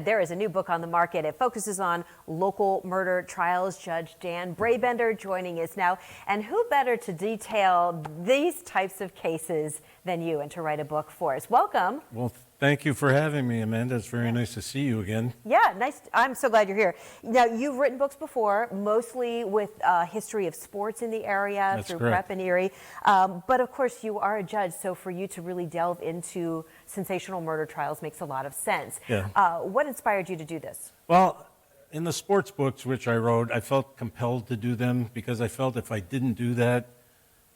There is a new book on the market. It focuses on local murder trials. Judge Dan Brabender joining us now. And who better to detail these types of cases than you and to write a book for us? Welcome. Well, thank you for having me, Amanda. It's very nice to see you again. Yeah, nice. I'm so glad you're here. Now, you've written books before, mostly with history of sports in the area. That's through correct. Prep and Erie. But of course, you are a judge, so for you to really delve into sensational murder trials makes a lot of sense. Yeah. What inspired you to do this? Well, in the sports books which I wrote, I felt compelled to do them because I felt if I didn't do that,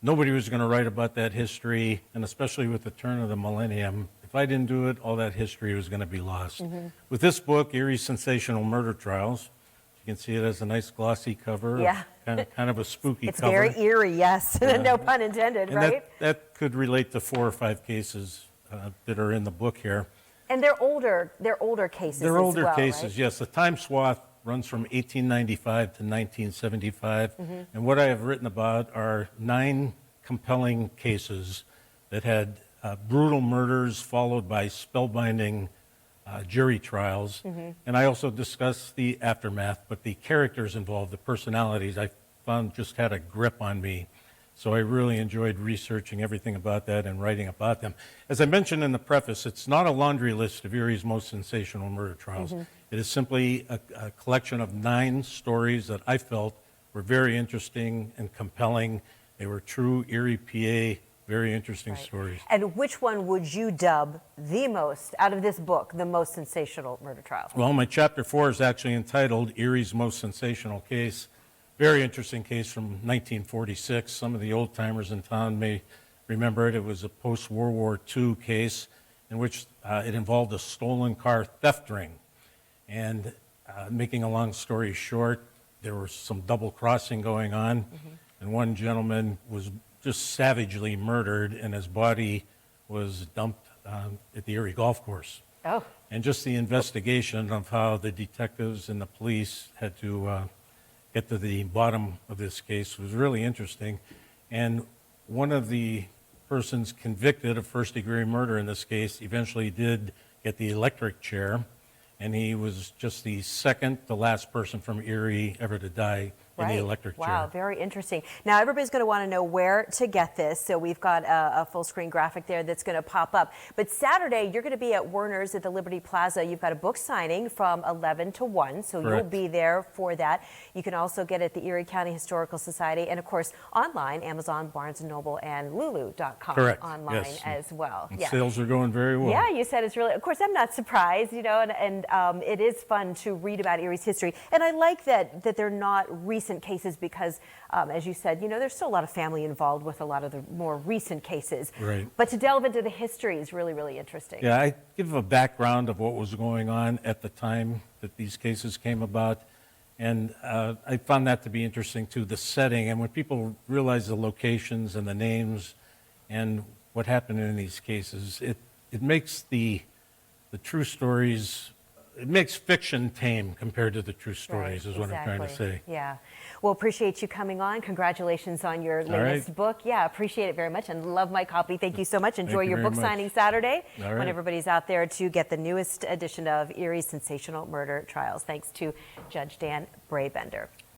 nobody was going to write about that history, and especially with the turn of the millennium, if I didn't do it, all that history was going to be lost. With this book, Erie Sensational Murder Trials, you can see it has a nice glossy cover, Yeah. kind of a spooky It's cover. very eerie, yes. No pun intended, And right? that could relate to 4 or 5 cases that are in the book here. And they're older cases They're as older well, cases, right? yes. The time swath runs from 1895 to 1975. And what I have written about are 9 compelling cases that had brutal murders followed by spellbinding jury trials. And I also discuss the aftermath, but the characters involved, the personalities, I found just had a grip on me. So I really enjoyed researching everything about that and writing about them. As I mentioned in the preface, it's not a laundry list of Erie's most sensational murder trials. It is simply a collection of 9 stories that I felt were very interesting and compelling. They were true Erie, PA, very interesting stories. And which one would you dub the most, out of this book, the most sensational murder trial? Well, my chapter 4 is actually entitled Erie's Most Sensational Case. Very interesting case from 1946. Some of the old timers in town may remember it. It was a post-World War II case in which it involved a stolen car theft ring. And making a long story short, there was some double crossing going on, and one gentleman was just savagely murdered, and his body was dumped at the Erie golf course. Oh. And just the investigation of how the detectives and the police had to get to the bottom of this case was really interesting. And one of the persons convicted of first-degree murder in this case eventually did get the electric chair, and he was just the second to last person from Erie ever to die in the electric chair. Wow, very interesting. Now, everybody's going to want to know where to get this, so we've got a full-screen graphic there that's going to pop up. But Saturday, you're going to be at Werner's at the Liberty Plaza. You've got a book signing from 11 to 1, so Correct. you'll be there for that. You can also get it at the Erie County Historical Society, and of course, online, Amazon, Barnes & Noble, and Lulu.com. Correct. Online Yes. as well. And sales are going very well. Yeah, you said it's really, of course, I'm not surprised, you know, and it is fun to read about Erie's history. And I like that they're not recent cases because, as you said, you know, there's still a lot of family involved with a lot of the more recent cases. Right. But to delve into the history is really, really interesting. Yeah, I give a background of what was going on at the time that these cases came about. And I found that to be interesting too, the setting. And when people realize the locations and the names and what happened in these cases, it makes the true stories, it makes fiction tame compared to the true stories, is what I'm trying to say. Yeah. Well, appreciate you coming on. Congratulations on your latest book. Yeah, appreciate it very much and love my copy. Thank you so much. Enjoy your book signing Saturday when everybody's out there to get the newest edition of Erie's Sensational Murder Trials. Thanks to Judge Dan Brabender.